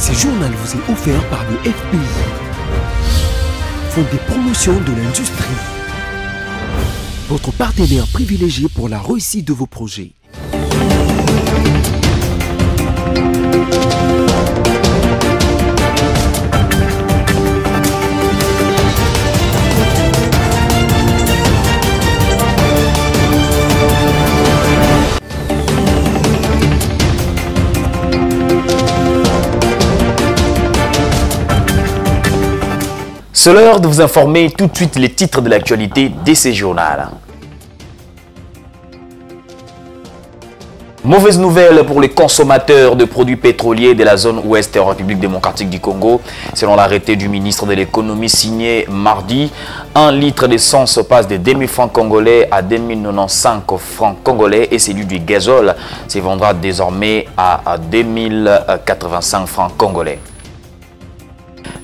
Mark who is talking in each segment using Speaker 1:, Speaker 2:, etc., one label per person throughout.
Speaker 1: Ce journal vous est offert par le FPI, Fonds des promotions de l'industrie, votre partenaire privilégié pour la réussite de vos projets.
Speaker 2: C'est l'heure de vous informer tout de suite les titres de l'actualité de ces journaux. Mauvaise nouvelle pour les consommateurs de produits pétroliers de la zone ouest en République démocratique du Congo. Selon l'arrêté du ministre de l'économie signé mardi, 1 litre d'essence passe de 2000 francs congolais à 2095 francs congolais et celui du gazole se vendra désormais à 2085 francs congolais.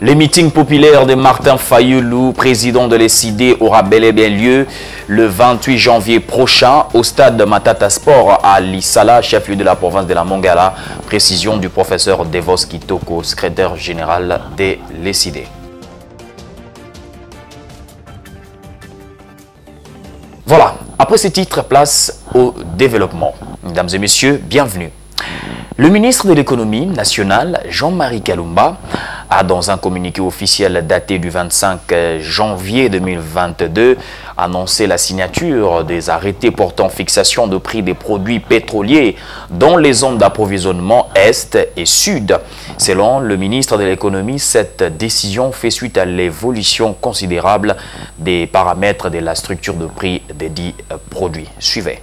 Speaker 2: Les meetings populaires de Martin Fayulu, président de l'ECD, aura bel et bien lieu le 28 janvier prochain au stade de Matata Sport à Lissala, chef-lieu de la province de la Mongala. Précision du professeur Devos Kitoko, secrétaire général de l'ECD. Voilà, après ces titres, place au développement. Mesdames et messieurs, bienvenue. Le ministre de l'économie nationale, Jean-Marie Kalumba, a dans un communiqué officiel daté du 25 janvier 2022 annoncé la signature des arrêtés portant fixation de prix des produits pétroliers dans les zones d'approvisionnement Est et Sud. Selon le ministre de l'économie, cette décision fait suite à l'évolution considérable des paramètres de la structure de prix des dits produits. Suivez.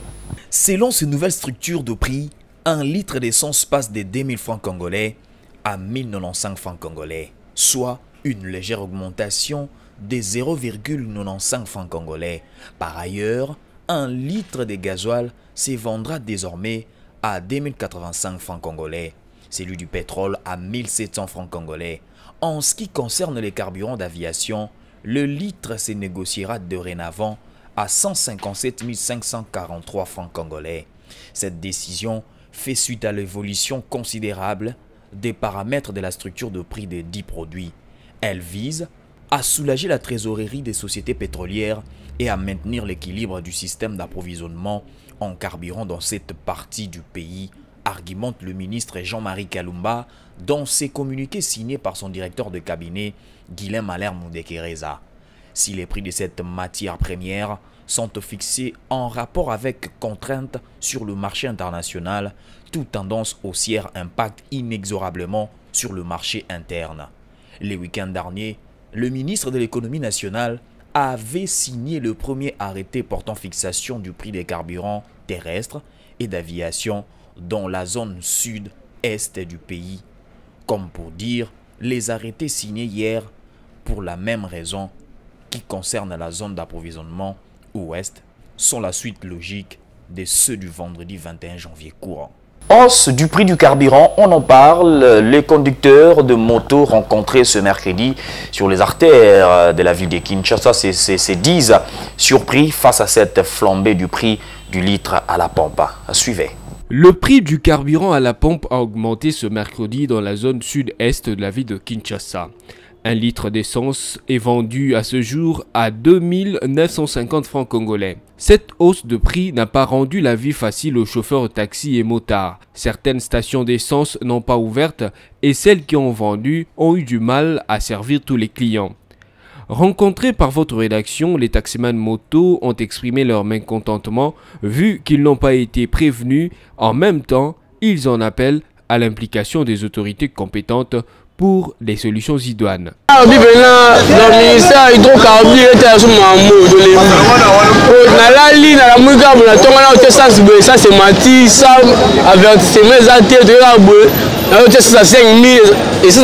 Speaker 1: Selon ces nouvelles structures de prix, 1 litre d'essence passe de 2000 francs congolais à 1095 francs congolais, soit une légère augmentation de 0,95 francs congolais. Par ailleurs, 1 litre de gasoil se vendra désormais à 2085 francs congolais, celui du pétrole à 1700 francs congolais. En ce qui concerne les carburants d'aviation, le litre se négociera dorénavant à 157 543 francs congolais. Cette décision fait suite à l'évolution considérable des paramètres de la structure de prix des dits produits. Elle vise à soulager la trésorerie des sociétés pétrolières et à maintenir l'équilibre du système d'approvisionnement en carburant dans cette partie du pays, argumente le ministre Jean-Marie Kalumba dans ses communiqués signés par son directeur de cabinet, Guilhem Alaire Mundekereza. Si les prix de cette matière première sont fixés en rapport avec contraintes sur le marché international, toute tendance haussière impacte inexorablement sur le marché interne. Le week-end dernier, le ministre de l'économie nationale avait signé le premier arrêté portant fixation du prix des carburants terrestres et d'aviation dans la zone sud-est du pays. Comme pour dire, les arrêtés signés hier pour la même raison qui concerne la zone d'approvisionnement ouest sont la suite logique de ceux du vendredi 21 janvier courant.
Speaker 2: Hausse du prix du carburant, on en parle. Les conducteurs de motos rencontrés ce mercredi sur les artères de la ville de Kinshasa se disent surpris face à cette flambée du prix du litre à la pompe. Suivez.
Speaker 3: Le prix du carburant à la pompe a augmenté ce mercredi dans la zone sud-est de la ville de Kinshasa. 1 litre d'essence est vendu à ce jour à 2950 francs congolais. Cette hausse de prix n'a pas rendu la vie facile aux chauffeurs de taxi et motards. Certaines stations d'essence n'ont pas ouvertes et celles qui ont vendu ont eu du mal à servir tous les clients. Rencontrés par votre rédaction, les taximans moto ont exprimé leur mécontentement vu qu'ils n'ont pas été prévenus. En même temps, ils en appellent à l'implication des autorités compétentes pour des solutions idoines.
Speaker 4: ça 5 000 et ça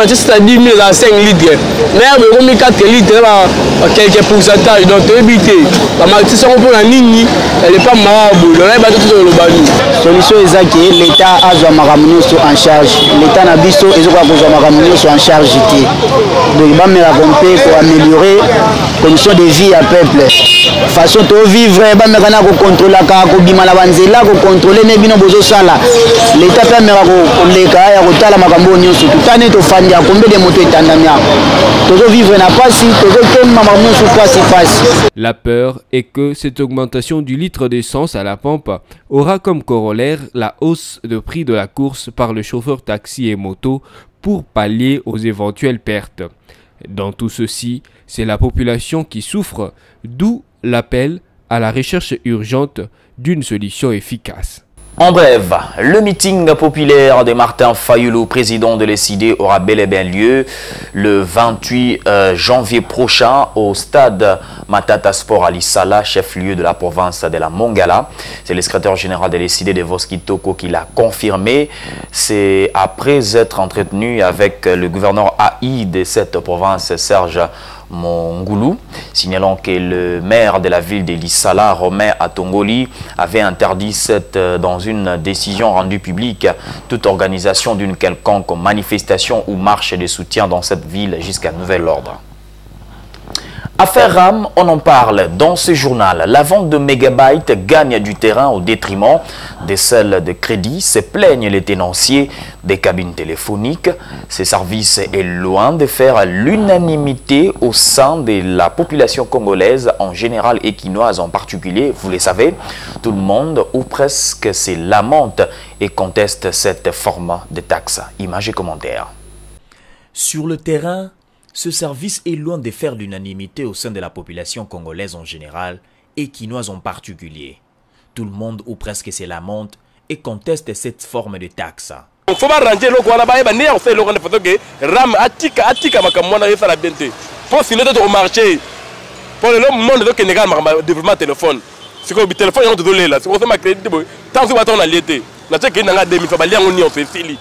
Speaker 4: c'est 10 000 à 5 litres. Mais on a 4 litres quelques pourcentages donc éviter. La matrice on peut en ligne, elle est pas marabout. On a tout le bani.
Speaker 5: Solution est que l'État a besoin de en charge. L'État n'a besoin de en charge. Donc il va me la pour améliorer condition de vie à peuple façon to vivre bamekana kokontrolaka kobima na banzela kokontrole ne bino bozosala l'état pe ameka koleka ya kotala makambo nyonso tutane tofandi akombe de moto etandamia tozo vivre na pasi tozokema makambo nyonso pasi.
Speaker 3: La peur est que cette augmentation du litre d'essence à la pompe aura comme corollaire la hausse de prix de la course par le chauffeur taxi et moto pour pallier aux éventuelles pertes. Dans tout ceci, c'est la population qui souffre, d'où l'appel à la recherche urgente d'une solution efficace.
Speaker 2: En bref, le meeting populaire de Martin Fayulu, président de l'ECD, aura bel et bien lieu le 28 janvier prochain au stade Matata Sport à Lissala, chef-lieu de la province de la Mongala. C'est le secrétaire général de l'ECD de Voskitoko qui l'a confirmé. C'est après être entretenu avec le gouverneur AI de cette province, Serge Mongoulou, signalant que le maire de la ville de Lissala, Romain Atongoli, avait interdit dans une décision rendue publique toute organisation d'une quelconque manifestation ou marche de soutien dans cette ville jusqu'à nouvel ordre. Affaire RAM, on en parle dans ce journal. La vente de mégabytes gagne du terrain au détriment de celle de crédit. Se plaignent les tenanciers des cabines téléphoniques. Ce service est loin de faire l'unanimité au sein de la population congolaise en général et quinoise en particulier. Vous le savez, tout le monde ou presque se lamente et conteste cette forme de taxe. Images et commentaires.
Speaker 1: Sur le terrain, ce service est loin de faire l'unanimité au sein de la population congolaise en général et quinoise en particulier. Tout le monde ou presque se lamente et conteste cette forme de taxe.
Speaker 4: Il faut ranger le quoi là-bas, et on fait le rendre photo que Ram atika makamona et la bente. Pour finir de marché, pour le monde qui n'est pas développement téléphone. C'est que le téléphone est de là. C'est pour ça que crédit tant que on a l'été. La tête qui n'a demi fabalia on y on fait fili.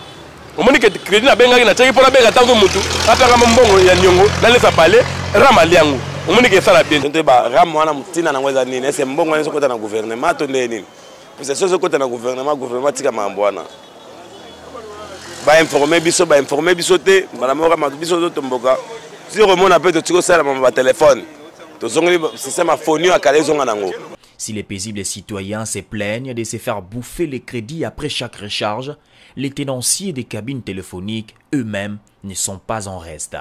Speaker 4: Au moins que crédit na benga na teki pour la benga tant que mutu. Après Ram mbongo ya nyongo, na laisse parler Ram aliango. Au moins que ça la bien.
Speaker 6: Nte ba Ram wana mutina na ngweza nini? C'est mbongo na sokota na gouvernement to nini? C'est ce côté na gouvernement tika mambo wana. Ba informer biso te, bana mo Ram biso to tomboka. Si remona peut to tiko sala ma téléphone. To zongeli système a phone à kale zonga nango.
Speaker 1: Si les paisibles citoyens se plaignent de se faire bouffer les crédits après chaque recharge, les tenanciers des cabines téléphoniques eux-mêmes ne sont pas en reste.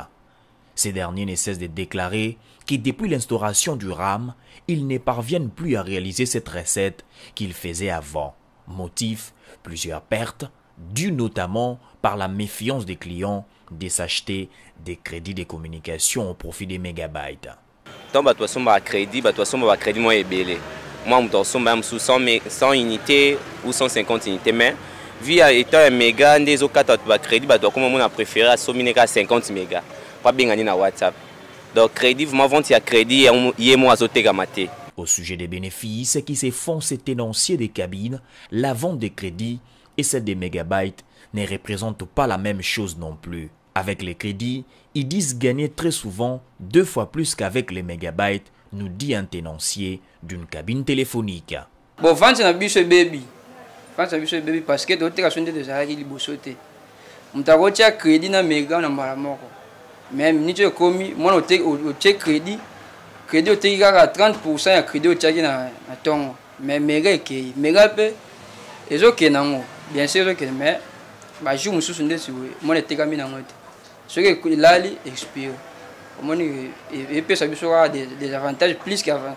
Speaker 1: Ces derniers ne cessent de déclarer que depuis l'instauration du RAM, ils ne parviennent plus à réaliser cette recette qu'ils faisaient avant. Motif, plusieurs pertes, dues notamment par la méfiance des clients de s'acheter des crédits de communication au profit des mégabytes.
Speaker 7: Donc, tu as crédit moins ébélé. Moi, je suis 100 unités ou 150 unités, mais via étant un méga, des autres crédit, on a préféré à 50 mégas. Pas bien gagner dans WhatsApp. Donc, crédit, vraiment, vente à crédit, et moi, à
Speaker 1: Au sujet des bénéfices qui se font ces tenanciers des cabines, la vente des crédits et celle des mégabytes ne représentent pas la même chose non plus. Avec les crédits, ils disent gagner très souvent 2 fois plus qu'avec les mégabytes, nous dit un tenancier d'une cabine téléphonique.
Speaker 8: Bon, vente na biso baby. Vente na biso baby parce que d'autres personnes de zaki libosote. Mutakotia crédit na méga na mbala moko. Même ni tu komi, moi au check crédit au tekika 30% ya crédit au check na tongo. Mais méga ke méga pe ezoke nango. Bien sûr ezoke mais ba jour mususu ndesi moi le tekami nango te. Ce que lali expire. Et puis ça a des avantages plus qu'avant.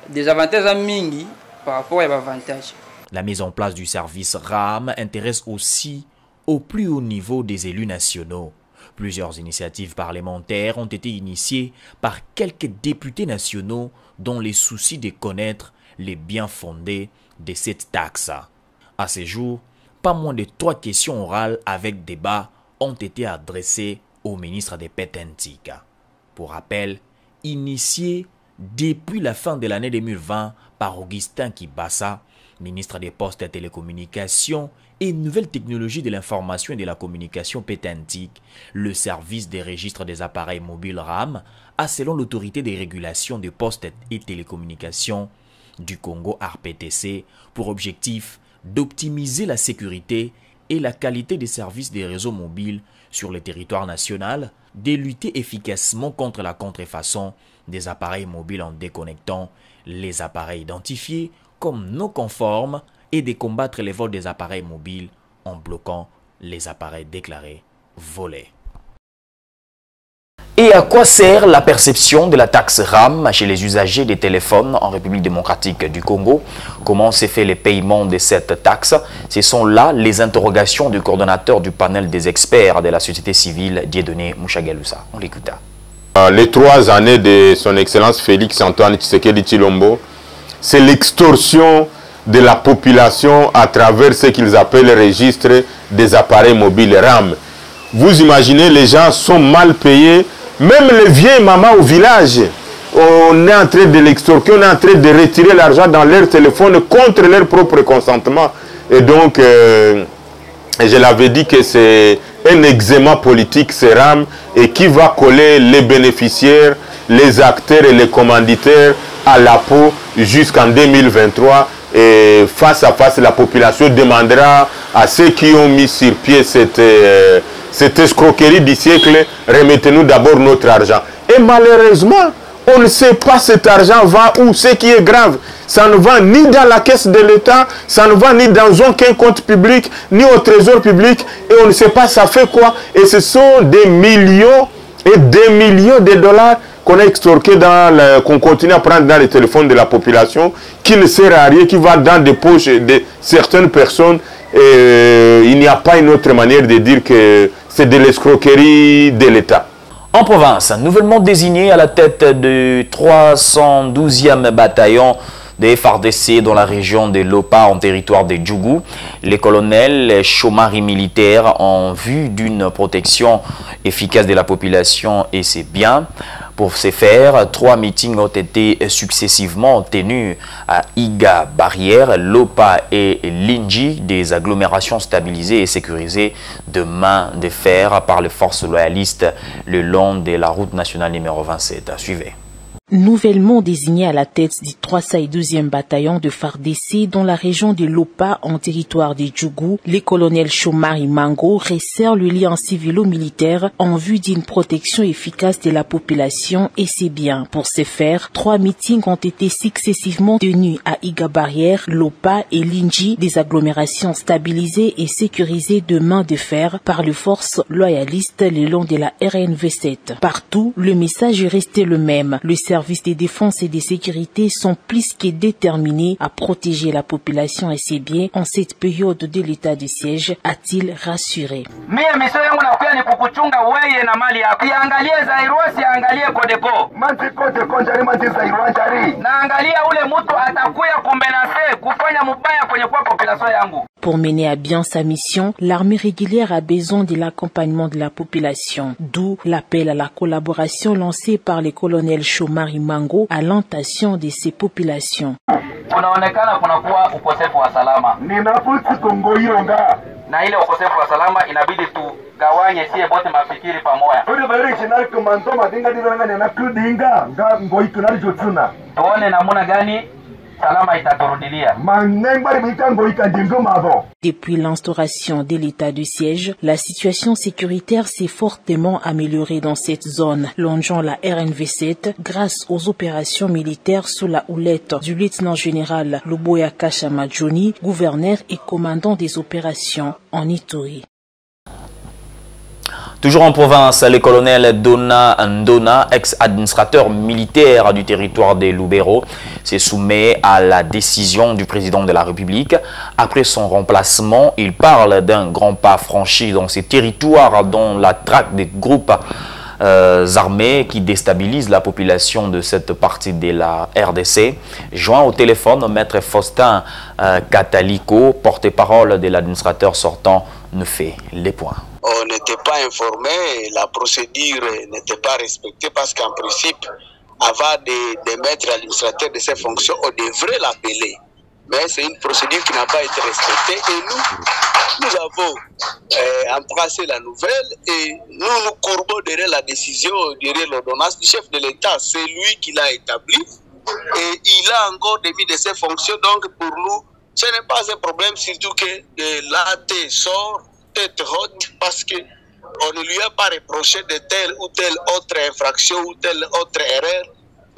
Speaker 8: Des avantages à mingi par rapport à avantages.
Speaker 1: La mise en place du service RAM intéresse aussi au plus haut niveau des élus nationaux. Plusieurs initiatives parlementaires ont été initiées par quelques députés nationaux dont les soucis de connaître les biens fondés de cette taxe. À ce jour, pas moins de 3 questions orales avec débat ont été adressées au ministre des Pétentique. Pour rappel, initié depuis la fin de l'année 2020 par Augustin Kibassa, ministre des Postes et Télécommunications et Nouvelles Technologies de l'Information et de la Communication Pétentique, le service des registres des appareils mobiles RAM a, selon l'autorité des régulations des postes et télécommunications du Congo RPTC, pour objectif d'optimiser la sécurité et la qualité des services des réseaux mobiles sur le territoire national, de lutter efficacement contre la contrefaçon des appareils mobiles en déconnectant les appareils identifiés comme non conformes et de combattre les vols des appareils mobiles en bloquant les appareils déclarés volés.
Speaker 2: Et à quoi sert la perception de la taxe RAM chez les usagers des téléphones en République démocratique du Congo? Comment s'est fait le paiement de cette taxe? Ce sont là les interrogations du coordonnateur du panel des experts de la société civile, Dieudonné Mouchagalousa. On l'écoute.
Speaker 9: Les 3 années de son Excellence Félix Antoine Tshisekedi Tshilombo, c'est l'extorsion de la population à travers ce qu'ils appellent le registre des appareils mobiles RAM. Vous imaginez, les gens sont mal payés. Même les vieilles mamans au village, on est en train de l'extorquer, on est en train de retirer l'argent dans leur téléphone contre leur propre consentement. Et donc, je l'avais dit que c'est un examen politique, c'est RAM, et qui va coller les bénéficiaires, les acteurs et les commanditaires à la peau jusqu'en 2023. Et face à face, la population demandera à ceux qui ont mis sur pied cette escroquerie du siècle, remettez-nous d'abord notre argent. Et malheureusement, on ne sait pas cet argent va où. Ce qui est grave, ça ne va ni dans la caisse de l'État, ça ne va ni dans aucun compte public, ni au trésor public, et on ne sait pas ça fait quoi. Et ce sont des millions et des millions de dollars qu'on a extorqués, qu'on continue à prendre dans les téléphones de la population, qui ne sert à rien, qui va dans des poches de certaines personnes. Et il n'y a pas une autre manière de dire que c'est de l'escroquerie de l'État.
Speaker 2: En province, nouvellement désigné à la tête du 312e bataillon des FARDC dans la région de Lopa en territoire de Djougou, les colonels chômari militaires en vue d'une protection efficace de la population et ses biens. Pour ce faire, 3 meetings ont été successivement tenus à Iga Barrière, Lopa et Linji, des agglomérations stabilisées et sécurisées de main de fer par les forces loyalistes le long de la route nationale numéro 27. Suivez.
Speaker 10: Nouvellement désigné à la tête du 312e bataillon de FARDC dans la région de Lopa en territoire de Djougou, les colonels Chomari Mango resserrent le lien civilo-militaire en vue d'une protection efficace de la population et ses biens. Pour ce faire, 3 meetings ont été successivement tenus à Iga Barrière, Lopa et Linji, des agglomérations stabilisées et sécurisées de main de fer par les forces loyalistes le long de la RNV7. Partout, le message est resté le même. Le service de défense et de sécurité sont plus que déterminés à protéger la population et ses biens en cette période de l'état de siège, a-t-il rassuré. Pour mener à bien sa mission, l'armée régulière a besoin de l'accompagnement de la population, d'où l'appel à la collaboration lancé par les colonels Chomari Mango à l'intention de ces populations.
Speaker 11: Na ile ukosefu wa salama inabidi tugawanye sie bote mafikiri pamoja. Tuone namuna gani salama itaturudilia.
Speaker 10: Depuis l'instauration de l'état de siège, la situation sécuritaire s'est fortement améliorée dans cette zone, longeant la RNV7 grâce aux opérations militaires sous la houlette du lieutenant-général Luboya Kashama Johnny, gouverneur et commandant des opérations en Ituri.
Speaker 2: Toujours en province, le colonel Dona Ndona, ex-administrateur militaire du territoire de Lubero, se soumet à la décision du président de la République. Après son remplacement, il parle d'un grand pas franchi dans ces territoires dont la traque des groupes armés qui déstabilisent la population de cette partie de la RDC. Joint au téléphone, maître Faustin Catalico, porte-parole de l'administrateur sortant, ne fait les points.
Speaker 12: On n'était pas informé, la procédure n'était pas respectée parce qu'en principe, avant de mettre l'administrateur de ses fonctions, on devrait l'appeler. Mais c'est une procédure qui n'a pas été respectée et nous avons embrassé la nouvelle et nous courbons derrière la décision, derrière l'ordonnance du chef de l'État. C'est lui qui l'a établi et il a encore démis de ses fonctions. Donc pour nous, Ce n'est pas un problème, surtout que l'AT sort tête haute parce qu'on ne lui a pas reproché de telle ou telle autre infraction ou telle autre erreur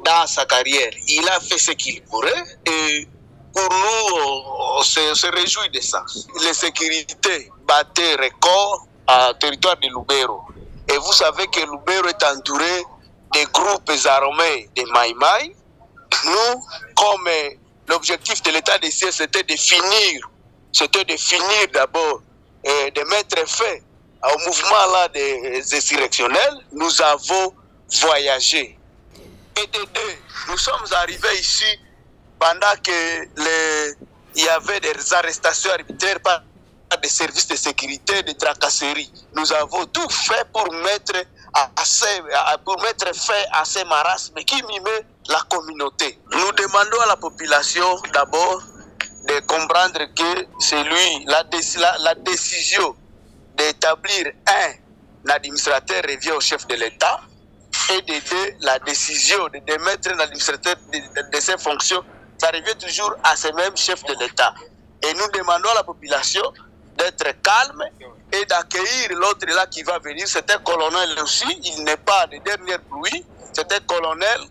Speaker 12: dans sa carrière. Il a fait ce qu'il pourrait et pour nous, on se réjouit de ça. Les sécurités battaient record à territoire de Lubero. Et vous savez que Lubero est entouré des groupes armés de Maïmaï. Nous, comme l'objectif de l'état de siège, c'était de finir d'abord, de mettre fin au mouvement là des insurrectionnels. Nous avons voyagé. Et de deux, nous sommes arrivés ici pendant que il y avait des arrestations arbitraires par des services de sécurité, de tracasseries. Nous avons tout fait pour mettre fin à ces marasmes qui mimaient la communauté. Nous demandons à la population d'abord de comprendre que c'est lui, la décision d'établir un administrateur revient au chef de l'État et de deux, la décision de démettre un administrateur de ses fonctions, ça revient toujours à ce même chef de l'État. Et nous demandons à la population d'être calme et d'accueillir l'autre là qui va venir. C'est un colonel aussi, il n'est pas de dernière pluie, c'est un colonel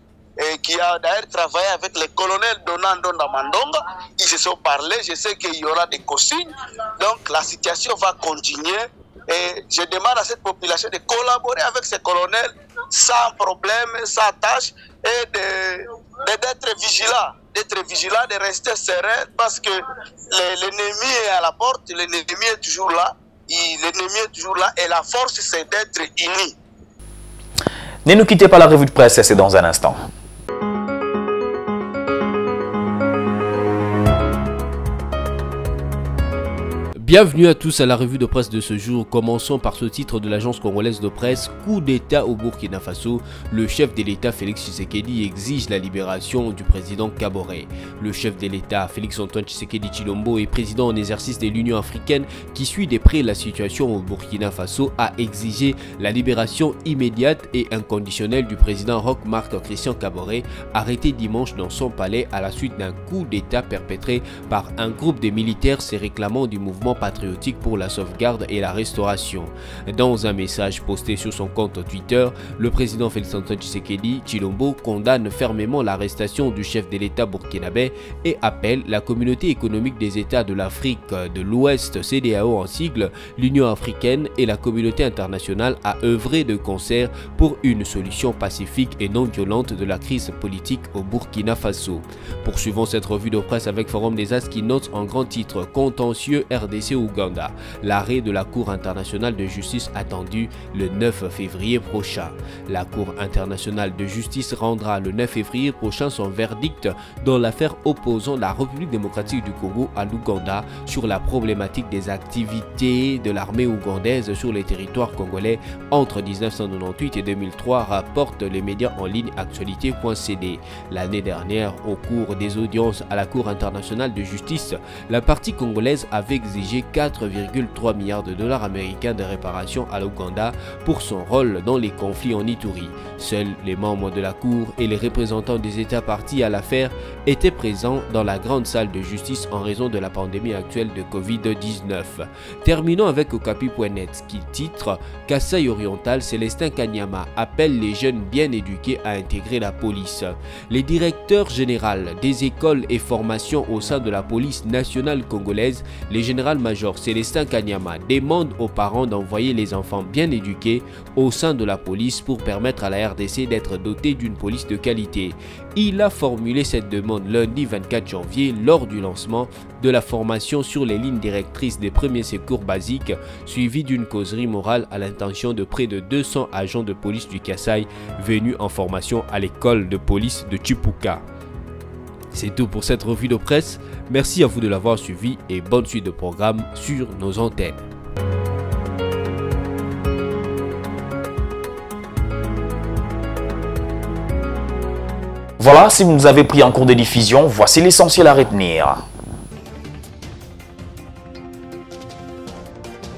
Speaker 12: qui a d'ailleurs travaillé avec le colonel Donando Ndamandonga. Ils se sont parlé, je sais qu'il y aura des consignes, donc la situation va continuer. Et je demande à cette population de collaborer avec ces colonels sans problème, sans tâche et d'être vigilant, de rester serein parce que l'ennemi est à la porte, l'ennemi est toujours là, et la force c'est d'être unis.
Speaker 2: Ne nous quittez pas, la revue de presse, c'est dans un instant.
Speaker 3: Bienvenue à tous à la revue de presse de ce jour. Commençons par ce titre de l'agence congolaise de presse. Coup d'État au Burkina Faso. Le chef de l'État Félix Tshisekedi exige la libération du président Kaboré. Le chef de l'État Félix Antoine Tshisekedi Tshilombo et président en exercice de l'Union africaine qui suit de près la situation au Burkina Faso a exigé la libération immédiate et inconditionnelle du président Roch-Marc Christian Kaboré, arrêté dimanche dans son palais à la suite d'un coup d'État perpétré par un groupe de militaires se réclamant du mouvement patriotique pour la sauvegarde et la restauration. Dans un message posté sur son compte Twitter, le président Félix Antoine Tshisekedi Tshilombo condamne fermement l'arrestation du chef de l'État burkinabé et appelle la communauté économique des États de l'Afrique de l'Ouest, CEDEAO en sigle, l'Union africaine et la communauté internationale à œuvrer de concert pour une solution pacifique et non violente de la crise politique au Burkina Faso. Poursuivons cette revue de presse avec Forum des As qui note en grand titre contentieux RDC Ouganda, l'arrêt de la Cour internationale de justice attendu le 9 février prochain. La Cour internationale de justice rendra le 9 février prochain son verdict dans l'affaire opposant la République démocratique du Congo à l'Ouganda sur la problématique des activités de l'armée ougandaise sur les territoires congolais entre 1998 et 2003, rapportent les médias en ligne actualité.cd. L'année dernière, au cours des audiences à la Cour internationale de justice, la partie congolaise avait exigé 4,3 milliards de dollars américains de réparation à l'Ouganda pour son rôle dans les conflits en Ituri. Seuls les membres de la Cour et les représentants des États partis à l'affaire étaient présents dans la grande salle de justice en raison de la pandémie actuelle de Covid-19. Terminons avec Okapi.net qui titre « Kasaï oriental, Célestin Kanyama appelle les jeunes bien éduqués à intégrer la police ». Les directeurs généraux des écoles et formations au sein de la police nationale congolaise, les général-major Célestin Kanyama demande aux parents d'envoyer les enfants bien éduqués au sein de la police pour permettre à la RDC d'être dotée d'une police de qualité. Il a formulé cette demande lundi 24 janvier lors du lancement de la formation sur les lignes directrices des premiers secours basiques, suivie d'une causerie morale à l'intention de près de 200 agents de police du Kasaï venus en formation à l'école de police de Chipuka. C'est tout pour cette revue de presse. Merci à vous de l'avoir suivi et bonne suite de programme sur nos antennes.
Speaker 2: Voilà, si vous nous avez pris en cours de diffusion, voici l'essentiel à retenir.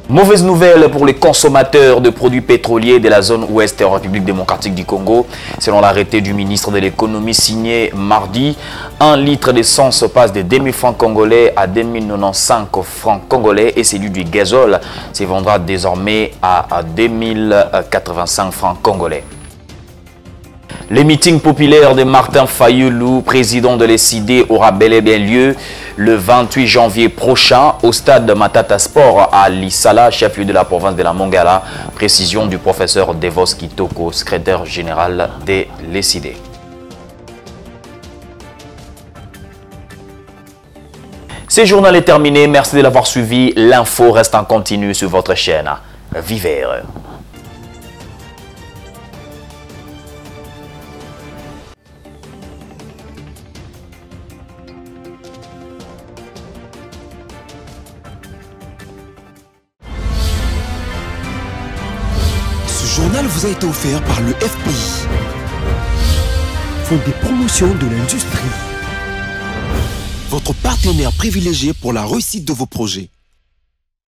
Speaker 2: Mauvaise nouvelle pour les consommateurs de produits pétroliers de la zone ouest en République démocratique du Congo. Selon l'arrêté du ministre de l'économie signé mardi, 1 litre d'essence passe de 2000 francs congolais à 2095 francs congolais et celui du gazole se vendra désormais à 2085 francs congolais. Les meetings populaires de Martin Fayulu, président de l'ECD, aura bel et bien lieu le 28 janvier prochain au stade de Matata Sport à Lissala, chef-lieu de la province de la Mongala. Précision du professeur Devos Kitoko, secrétaire général de l'ECD. Ce journal est terminé. Merci de l'avoir suivi. L'info reste en continu sur votre chaîne. Vivez heureux.
Speaker 13: Ce journal vous a été offert par le FPI, Fonds de promotion de l'industrie, votre partenaire privilégié pour la réussite de vos projets.